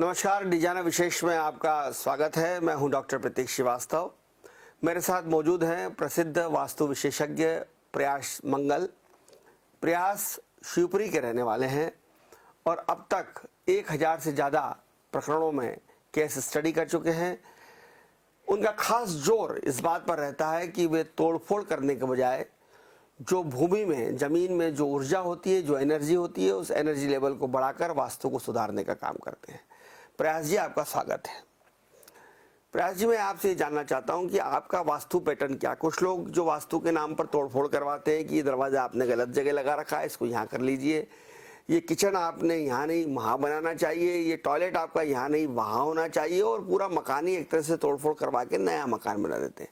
नमस्कार, डिजाना विशेष में आपका स्वागत है। मैं हूं डॉक्टर प्रतीक श्रीवास्तव। मेरे साथ मौजूद हैं प्रसिद्ध वास्तु विशेषज्ञ प्रयास मंगल। प्रयास शिवपुरी के रहने वाले हैं और अब तक 1000 से ज़्यादा प्रकरणों में केस स्टडी कर चुके हैं। उनका खास जोर इस बात पर रहता है कि वे तोड़फोड़ करने के बजाय जो भूमि में, ज़मीन में जो ऊर्जा होती है, जो एनर्जी होती है, उस एनर्जी लेवल को बढ़ाकर वास्तु को सुधारने का काम करते हैं। प्रयास जी, आपका स्वागत है। प्रयास जी, मैं आपसे ये जानना चाहता हूँ कि आपका वास्तु पैटर्न क्या। कुछ लोग जो वास्तु के नाम पर तोड़फोड़ करवाते हैं कि ये दरवाज़ा आपने गलत जगह लगा रखा है, इसको यहाँ कर लीजिए, ये किचन आपने यहाँ नहीं वहाँ बनाना चाहिए, ये टॉयलेट आपका यहाँ नहीं वहाँ होना चाहिए, और पूरा मकान ही एक तरह से तोड़फोड़ करवा के नया मकान बना देते हैं।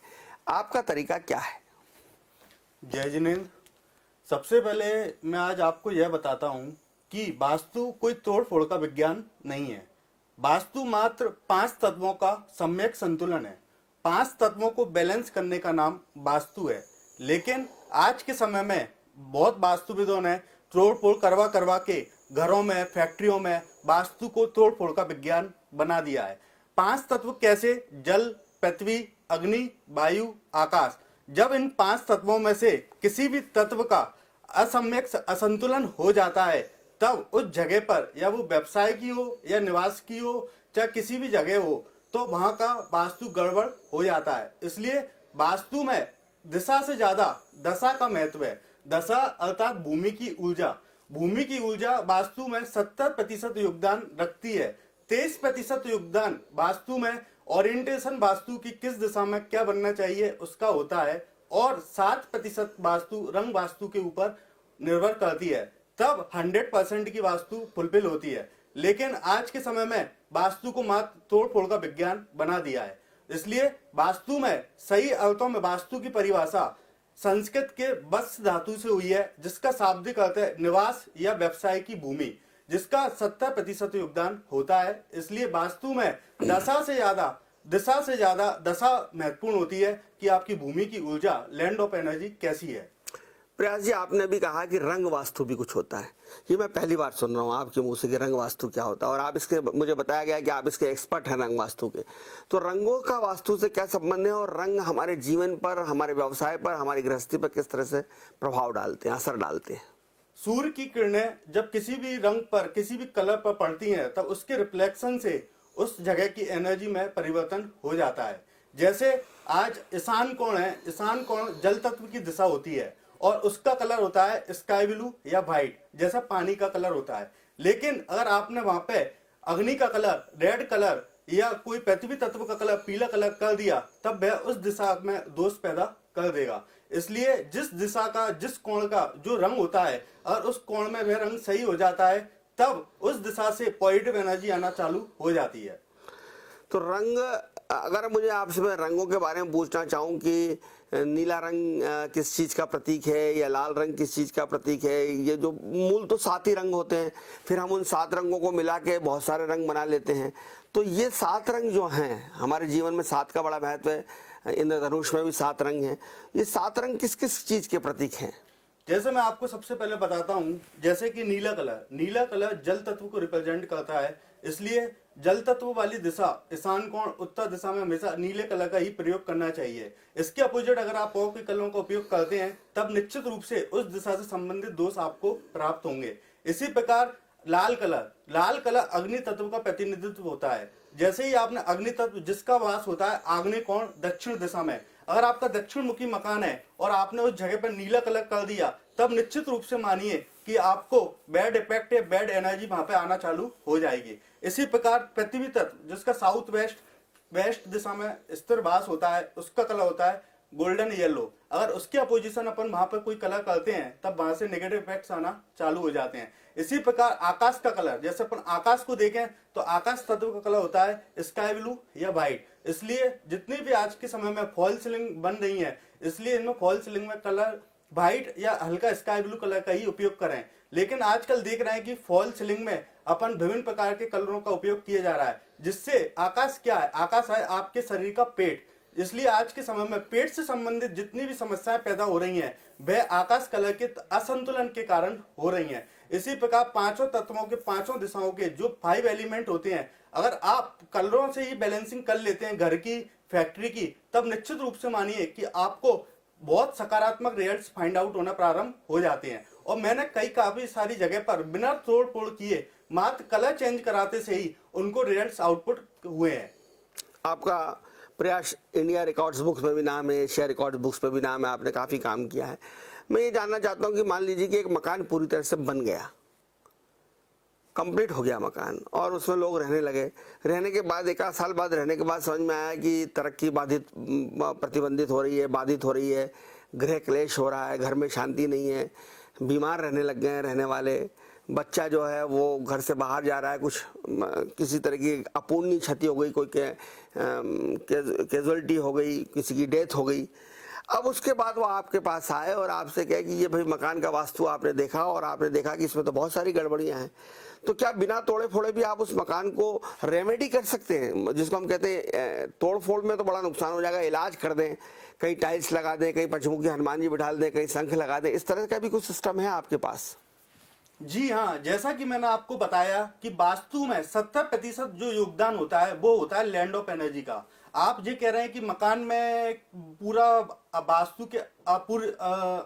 आपका तरीका क्या है? जय जिनेंद्र। सबसे पहले मैं आज आपको यह बताता हूँ कि वास्तु कोई तोड़फोड़ का विज्ञान नहीं है। वास्तु मात्र 5 तत्वों का सम्यक संतुलन है। 5 तत्वों को बैलेंस करने का नाम वास्तु है। लेकिन आज के समय में बहुत वास्तुविदों ने तोड़फोड़ करवा करवा के घरों में, फैक्ट्रियों में वास्तु को तोड़फोड़ का विज्ञान बना दिया है। 5 तत्व कैसे? जल, पृथ्वी, अग्नि, वायु, आकाश। जब इन 5 तत्वों में से किसी भी तत्व का असम्यक असंतुलन हो जाता है, तब उस जगह पर, या वो व्यवसाय की हो या निवास की हो, चाहे किसी भी जगह हो, तो वहां का वास्तु गड़बड़ हो जाता है। इसलिए वास्तु में दिशा से ज्यादा दशा का महत्व है। दशा अर्थात भूमि की ऊर्जा। भूमि की ऊर्जा वास्तु में 70% योगदान रखती है। 23% योगदान वास्तु में ओरिएंटेशन, वास्तु की किस दिशा में क्या बनना चाहिए उसका होता है, और 7% वास्तु रंग वास्तु के ऊपर निर्भर करती है। तब 100% की वास्तु फुलफिल होती है। लेकिन आज के समय में वास्तु को मात्र तोड़फोड़ का विज्ञान बना दिया है। इसलिए वास्तु में सही अर्थों में वास्तु की परिभाषा संस्कृत के वत्स धातु से हुई है, जिसका शाब्दिक अर्थ है निवास या व्यवसाय की भूमि, जिसका 70% योगदान होता है। इसलिए वास्तु में दिशा से ज्यादा दशा महत्वपूर्ण होती है कि आपकी भूमि की ऊर्जा, लैंड ऑफ एनर्जी कैसी है। प्रयास जी, आपने भी कहा कि रंग वास्तु भी कुछ होता है। ये मैं पहली बार सुन रहा हूँ आपके मुंह से कि रंग वास्तु क्या होता है, और आप इसके, मुझे बताया गया कि आप इसके एक्सपर्ट हैं रंग वास्तु के। तो रंगों का वास्तु से क्या संबंध है, और रंग हमारे जीवन पर, हमारे व्यवसाय पर, हमारी गृहस्थी पर किस तरह से प्रभाव डालते हैं, असर डालते हैं? सूर्य की किरणें जब किसी भी रंग पर, किसी भी कलर पर पड़ती हैं, तब उसके रिफ्लेक्शन से उस जगह की एनर्जी में परिवर्तन हो जाता है। जैसे आज ईशान कोण है, ईशान कोण जल तत्व की दिशा होती है और उसका कलर होता है स्काई ब्लू या व्हाइट, जैसा पानी का कलर होता है। लेकिन अगर आपने वहां पे अग्नि का कलर रेड कलर या कोई पृथ्वी तत्व का कलर पीला कलर कर दिया, तब वह उस दिशा में दोष पैदा कर देगा। इसलिए जिस दिशा का, जिस कोण का जो रंग होता है, और उस कोण में वह रंग सही हो जाता है, तब उस दिशा से पॉजिटिव एनर्जी आना चालू हो जाती है। तो रंग, अगर मुझे आपसे मैं रंगों के बारे में पूछना चाहूँ कि नीला रंग किस चीज़ का प्रतीक है, या लाल रंग किस चीज़ का प्रतीक है, ये जो मूल तो 7 ही रंग होते हैं, फिर हम उन 7 रंगों को मिला के बहुत सारे रंग बना लेते हैं। तो ये 7 रंग जो हैं, हमारे जीवन में 7 का बड़ा महत्व है। इंद्रधनुष में भी 7 रंग हैं। ये 7 रंग किस किस चीज़ के प्रतीक हैं? जैसे मैं आपको सबसे पहले बताता हूं, जैसे कि नीला कलर जल तत्व को रिप्रेजेंट करता है। इसलिए जल तत्व वाली दिशा, ईशान कोण उत्तर दिशा में हमेशा नीले कलर का ही प्रयोग करना चाहिए। इसके अपोजिट अगर आप और के कलरों का उपयोग करते हैं, तब निश्चित रूप से उस दिशा से संबंधित दोष आपको प्राप्त होंगे। इसी प्रकार लाल कलर अग्नि तत्व का प्रतिनिधित्व होता है। जैसे ही आपने अग्नि तत्व, जिसका वास होता है आग्नेय कोण दक्षिण दिशा में, अगर आपका दक्षिण मुखी मकान है और आपने उस जगह पर नीला कलर कर दिया, तब निश्चित रूप से मानिए कि आपको बैड इफेक्ट या बैड एनर्जी वहां पे आना चालू हो जाएगी। इसी प्रकार पृथ्वी तत्व, जिसका साउथ वेस्ट दिशा में स्थिर वास होता है, उसका कलर होता है गोल्डन येलो। अगर उसके अपोजिशन अपन वहां पर कोई कलर करते हैं, तब वहां से नेगेटिव इफेक्ट्स आना चालू हो जाते हैं। इसी प्रकार आकाश का कलर, जैसे अपन आकाश को देखें तो आकाश तत्व का कलर होता है स्काई ब्लू या व्हाइट। इसलिए जितनी भी आज के समय में फॉल सीलिंग बन रही है, इसलिए इनमें फॉल सीलिंग में कलर व्हाइट या हल्का स्काई ब्लू कलर का ही उपयोग करें। लेकिन आजकल देख रहे हैं कि फॉल सीलिंग में अपन विभिन्न प्रकार के कलरों का उपयोग किया जा रहा है, जिससे आकाश क्या है, आकाश है आपके शरीर का पेट। इसलिए आज के समय में पेट से संबंधित जितनी भी समस्याएं पैदा हो रही हैं, वह आकाश कलर के असंतुलन के कारण हो रही हैं। इसी प्रकार 5 तत्वों के 5 दिशाओं के जो 5 एलिमेंट होते हैं, अगर आप कलरों से ही बैलेंसिंग कर लेते हैं घर की, फैक्ट्री की, तब निश्चित रूप से मानिए कि आपको बहुत सकारात्मक रिजल्ट्स फाइंड आउट होना प्रारंभ हो जाते हैं। और मैंने काफी सारी जगह पर बिना तोड़ फोड़ किए मात्र कलर चेंज कराते से ही उनको रिजल्ट्स आउटपुट हुए हैं। आपका प्रयास इंडिया रिकॉर्ड्स बुक्स में भी नाम है, एशिया रिकॉर्ड्स बुक्स में भी नाम है, आपने काफ़ी काम किया है। मैं ये जानना चाहता हूँ कि मान लीजिए कि एक मकान पूरी तरह से बन गया, कंप्लीट हो गया मकान, और उसमें लोग रहने लगे। रहने के बाद एक आध साल बाद रहने के बाद समझ में आया कि तरक्की प्रतिबंधित हो रही है, बाधित हो रही है, गृह क्लेश हो रहा है, घर में शांति नहीं है, बीमार रहने लग गए हैं रहने वाले, बच्चा जो है वो घर से बाहर जा रहा है, कुछ किसी तरह की अपूर्णीय क्षति हो गई, कोई कैजुअलिटी हो गई, किसी की डेथ हो गई। अब उसके बाद वो आपके पास आए और आपसे कहे कि ये भाई मकान का वास्तु आपने देखा और आपने देखा कि इसमें तो बहुत सारी गड़बड़ियां हैं, तो क्या बिना तोड़े फोड़े भी आप उस मकान को रेमेडी कर सकते हैं, जिसको हम कहते हैं तोड़ फोड़ में तो बड़ा नुकसान हो जाएगा, इलाज कर दें, कहीं टाइल्स लगा दें, कहीं पंचमुखी हनुमान जी बिठा दें, कहीं शंख लगा दें, इस तरह का भी कुछ सिस्टम है आपके पास? जी हाँ, जैसा कि मैंने आपको बताया कि वास्तु में 70% जो योगदान होता है वो होता है लैंड ऑफ एनर्जी का। आप ये कह रहे हैं कि मकान में पूरा वास्तु के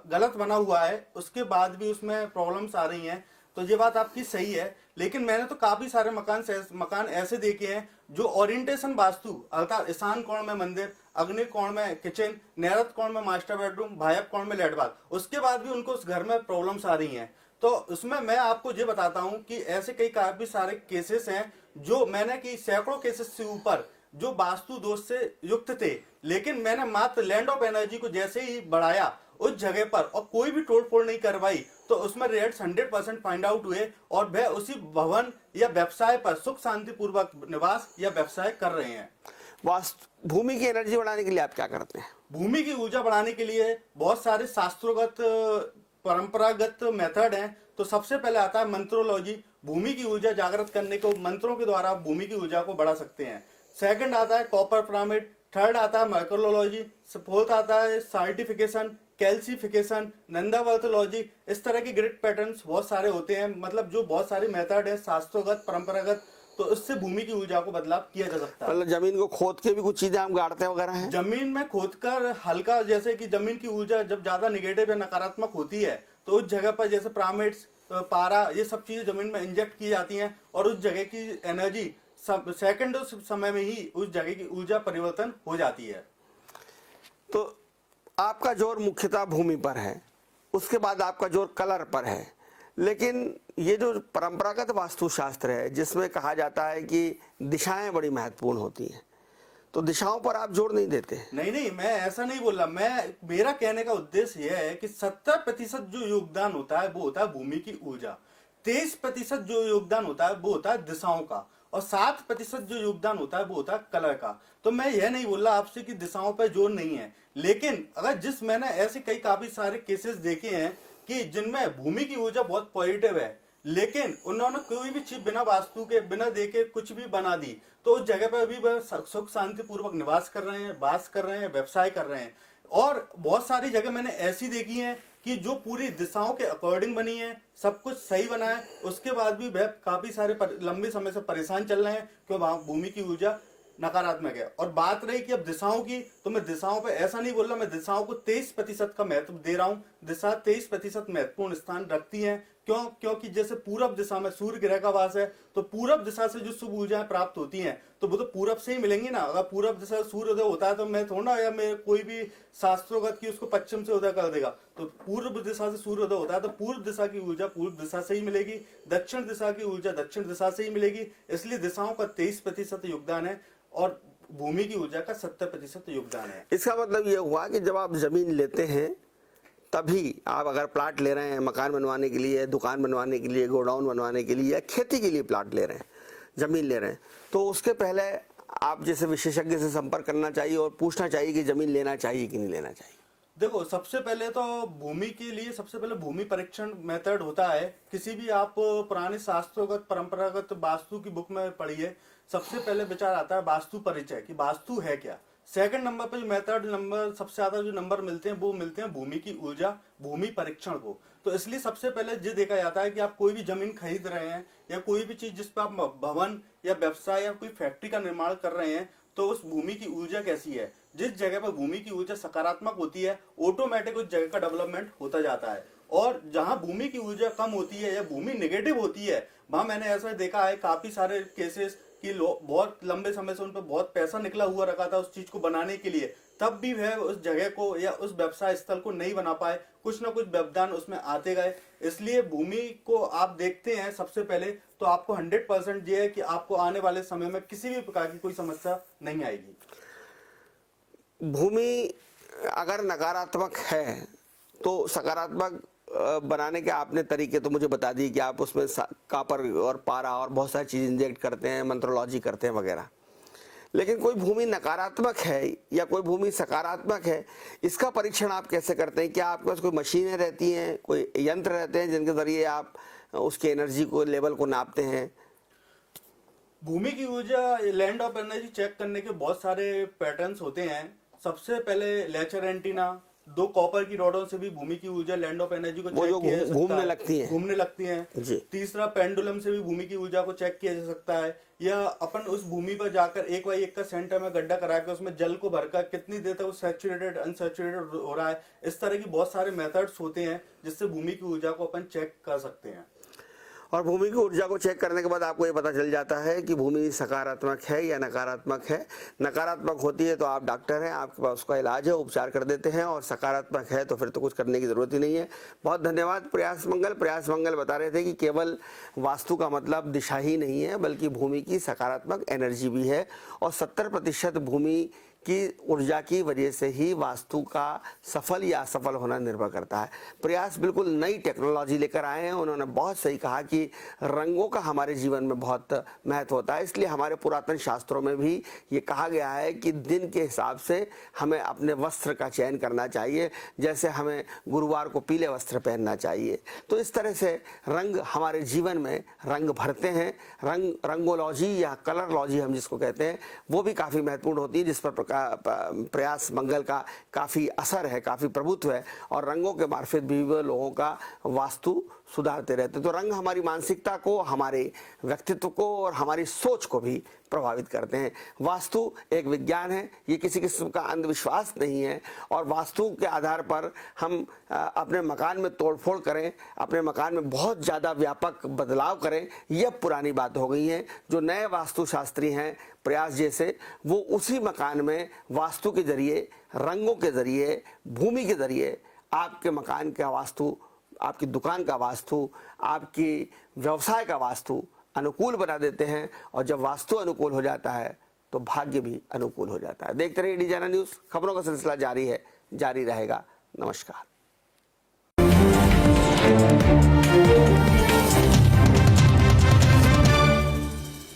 गलत बना हुआ है, उसके बाद भी उसमें प्रॉब्लम्स आ रही हैं, तो ये बात आपकी सही है। लेकिन मैंने तो काफी सारे मकान ऐसे देखे हैं जो ओरिएंटेशन वास्तु अर्थात ईशान कोण में मंदिर, अग्नि कोण में किचन, नैऋत्य कोण में मास्टर बेडरूम, वायव्य कोण में लेट बाथ, उसके बाद भी उनको उस घर में प्रॉब्लम्स आ रही हैं। तो उसमें मैं आपको ये बताता हूं कि ऐसे काफी सारे केसेस हैं जो मैंने कि सैकड़ों केसेस से ऊपर जो वास्तु दोष से युक्त थे, लेकिन मैंने मात्र लैंड ऑफ एनर्जी को जैसे ही बढ़ाया उस जगह पर और कोई भी तोड़ फोड़ नहीं करवाई, तो उसमें रिजल्ट्स 100% फाइंड आउट हुए और वह उसी भवन या व्यवसाय पर सुख शांति पूर्वक निवास या व्यवसाय कर रहे हैं। वास्तु भूमि की एनर्जी बढ़ाने के लिए आप क्या करते हैं? भूमि की ऊर्जा बढ़ाने के लिए बहुत सारे शास्त्रोगत परंपरागत मेथड हैं। तो सबसे पहले आता है मंत्रोलॉजी। भूमि की ऊर्जा जागृत करने को मंत्रों के द्वारा भूमि की ऊर्जा को बढ़ा सकते हैं। सेकंड आता है कॉपर पिरामिड, थर्ड आता है माइक्रोलॉजी, फोर्थ आता है सर्टिफिकेशन, कैल्सिफिकेशन, नंदावर्तोलॉजी। इस तरह के ग्रिड पैटर्न्स बहुत सारे होते हैं, मतलब जो बहुत सारे मेथड है शास्त्रोगत परंपरागत, तो इससे भूमि की ऊर्जा को बदलाव किया जा सकता है। मतलब जमीन को खोद के भी कुछ चीजें हम गाड़ते वगैरह हैं? जमीन में खोदकर हल्का, जैसे कि जमीन की ऊर्जा जब ज्यादा निगेटिव या नकारात्मक होती है तो उस जगह पर जैसे पिरामिड्स, पारा, ये सब चीजें जमीन में इंजेक्ट की जाती हैं और उस जगह की एनर्जी सेकंड समय में ही उस जगह की ऊर्जा परिवर्तन हो जाती है। तो आपका जोर मुख्यतः भूमि पर है, उसके बाद आपका जोर कलर पर है, लेकिन ये जो परंपरागत वास्तुशास्त्र है जिसमें कहा जाता है कि दिशाएं बड़ी महत्वपूर्ण होती हैं, तो दिशाओं पर आप जोर नहीं देते? नहीं, मैं ऐसा नहीं बोल रहा। मेरा कहने का उद्देश्य यह है कि 70% जो योगदान होता है वो होता है भूमि की ऊर्जा, 23% जो योगदान होता है वो होता है दिशाओं का, और 7% जो योगदान होता है वो होता है कलर का। तो मैं यह नहीं बोल रहा आपसे कि दिशाओं पर जोर नहीं है, लेकिन अगर मैंने ऐसे काफी सारे केसेस देखे हैं कि जिनमें भूमि की ऊर्जा बहुत पॉजिटिव है, लेकिन उन्होंने कोई भी चीज बिना वास्तु के, बिना देखे कुछ भी बना दी, तो उस जगह पर भी वह सुख शांति पूर्वक निवास कर रहे हैं, वास कर रहे हैं, व्यवसाय कर रहे हैं। और बहुत सारी जगह मैंने ऐसी देखी हैं कि जो पूरी दिशाओं के अकॉर्डिंग बनी है, सब कुछ सही बना है, उसके बाद भी वह काफी सारे लंबे समय से परेशान चल रहे हैं क्योंकि वहां भूमि की ऊर्जा नकारात्मक है। और बात रही कि अब दिशाओं की, तो मैं दिशाओं पे ऐसा नहीं बोल रहा, मैं दिशाओं को 23% का महत्व दे रहा हूं। दिशा 23% महत्वपूर्ण स्थान रखती है। क्योंकि जैसे पूरब दिशा में सूर्य ग्रह का वास है, तो पूरब दिशा से जो शुभ ऊर्जाएं प्राप्त होती हैं तो वो तो पूरब से ही मिलेंगी ना। अगर पूरब दिशा से सूर्य उदय होता है तो मैं थोड़ा, या मैं कोई भी शास्त्रोगत की उसको पश्चिम से उदय कर देगा, तो पूर्व दिशा से सूर्य उदय होता है तो पूर्व दिशा की ऊर्जा पूर्व दिशा से ही मिलेगी, दक्षिण दिशा की ऊर्जा दक्षिण दिशा से ही मिलेगी। इसलिए दिशाओं का 23% योगदान है और भूमि की ऊर्जा का 70% योगदान है। इसका मतलब ये हुआ कि जब आप जमीन लेते हैं तभी आप, अगर प्लाट ले रहे हैं मकान बनवाने के लिए, दुकान बनवाने के लिए, गोडाउन बनवाने के लिए, या खेती के लिए प्लाट ले रहे हैं, जमीन ले रहे हैं, तो उसके पहले आप जैसे विशेषज्ञ से संपर्क करना चाहिए और पूछना चाहिए कि जमीन लेना चाहिए कि नहीं लेना चाहिए। देखो, सबसे पहले तो भूमि के लिए सबसे पहले भूमि परीक्षण मेथड होता है। किसी भी आप पुराने शास्त्रोगत परंपरागत वास्तु की बुक में पढ़िए, सबसे पहले विचार आता है वास्तु परिचय, कि वास्तु है क्या। सेकंड नंबर पे जो मेथड नंबर सबसे ज्यादा जो नंबर मिलते हैं वो मिलते हैं भूमि की ऊर्जा भूमि परीक्षण को। तो इसलिए सबसे पहले ये देखा जाता है कि आप कोई भी जमीन खरीद रहे हैं या कोई भी चीज जिस पर आप भवन या व्यवसाय या कोई फैक्ट्री का निर्माण कर रहे हैं, तो उस भूमि की ऊर्जा कैसी है। जिस जगह पर भूमि की ऊर्जा सकारात्मक होती है, ऑटोमेटिक उस जगह का डेवलपमेंट होता जाता है। और जहां भूमि की ऊर्जा कम होती है या भूमि नेगेटिव होती है, वहां मैंने ऐसा देखा है काफी सारे केसेस कि बहुत लंबे समय से उन पर बहुत पैसा निकला हुआ रखा था उस चीज को बनाने के लिए, तब भी वह उस जगह को या उस व्यवसाय स्थल को नहीं बना पाए, कुछ ना कुछ व्यवधान उसमें आते गए। इसलिए भूमि को आप देखते हैं सबसे पहले तो आपको 100% ये है कि आपको आने वाले समय में किसी भी प्रकार की कोई समस्या नहीं आएगी। भूमि अगर नकारात्मक है तो सकारात्मक बनाने के आपने तरीके तो मुझे बता दिए कि आप उसमें कापर और पारा और बहुत सारी चीज़ इंजेक्ट करते हैं, मंत्रोलॉजी करते हैं वगैरह। लेकिन कोई भूमि नकारात्मक है या कोई भूमि सकारात्मक है, इसका परीक्षण आप कैसे करते हैं? क्या आपके पास कोई मशीनें रहती हैं, कोई यंत्र रहते हैं जिनके जरिए आप उसकी एनर्जी को, लेवल को नापते हैं? भूमि की ऊर्जा लैंड ऑफ एनर्जी चेक करने के बहुत सारे पैटर्न्स होते हैं। सबसे पहले लेचर एंटीना, 2 कॉपर की रॉडों से भी भूमि की ऊर्जा लैंड ऑफ एनर्जी को चेक किया जा सकता है। घूमने लगती हैं जी। तीसरा पेंडुलम से भी भूमि की ऊर्जा को चेक किया जा सकता है। या अपन उस भूमि पर जाकर 1x1 का सेंटर में गड्ढा करा के उसमें जल को भरकर कितनी देर तक वो सैचुरेटेड अनसैचुरेटेड हो रहा है, इस तरह की बहुत सारे मेथड्स होते हैं जिससे भूमि की ऊर्जा को अपन चेक कर सकते हैं। और भूमि की ऊर्जा को चेक करने के बाद आपको ये पता चल जाता है कि भूमि सकारात्मक है या नकारात्मक है। नकारात्मक होती है तो आप डॉक्टर हैं, आपके पास उसका इलाज है, उपचार कर देते हैं, और सकारात्मक है तो फिर तो कुछ करने की ज़रूरत ही नहीं है। बहुत धन्यवाद प्रयास मंगल। प्रयास मंगल बता रहे थे कि केवल वास्तु का मतलब दिशा ही नहीं है, बल्कि भूमि की सकारात्मक एनर्जी भी है, और 70% भूमि की ऊर्जा की वजह से ही वास्तु का सफल या असफल होना निर्भर करता है। प्रयास बिल्कुल नई टेक्नोलॉजी लेकर आए हैं। उन्होंने बहुत सही कहा कि रंगों का हमारे जीवन में बहुत महत्व होता है, इसलिए हमारे पुरातन शास्त्रों में भी ये कहा गया है कि दिन के हिसाब से हमें अपने वस्त्र का चयन करना चाहिए। जैसे हमें गुरुवार को पीले वस्त्र पहनना चाहिए, तो इस तरह से रंग हमारे जीवन में रंग भरते हैं। रंगोलॉजी या कलरलॉजी हम जिसको कहते हैं, वो भी काफ़ी महत्वपूर्ण होती है, जिस पर प्रयास मंगल का काफ़ी असर है, काफ़ी प्रभुत्व है, और रंगों के मार्फत भी वो लोगों का वास्तु सुधारते रहते। तो रंग हमारी मानसिकता को, हमारे व्यक्तित्व को और हमारी सोच को भी प्रभावित करते हैं। वास्तु एक विज्ञान है, ये किसी किस्म का अंधविश्वास नहीं है, और वास्तु के आधार पर हम अपने मकान में तोड़फोड़ करें, अपने मकान में बहुत ज़्यादा व्यापक बदलाव करें, यह पुरानी बात हो गई है। जो नए वास्तुशास्त्री हैं प्रयास जैसे, वो उसी मकान में वास्तु के जरिए, रंगों के जरिए, भूमि के जरिए आपके मकान का वास्तु, आपकी दुकान का वास्तु, आपकी व्यवसाय का वास्तु अनुकूल बना देते हैं। और जब वास्तु अनुकूल हो जाता है तो भाग्य भी अनुकूल हो जाता है। देखते रहिए डी जाना न्यूज़, खबरों का सिलसिला जारी है, जारी रहेगा। नमस्कार।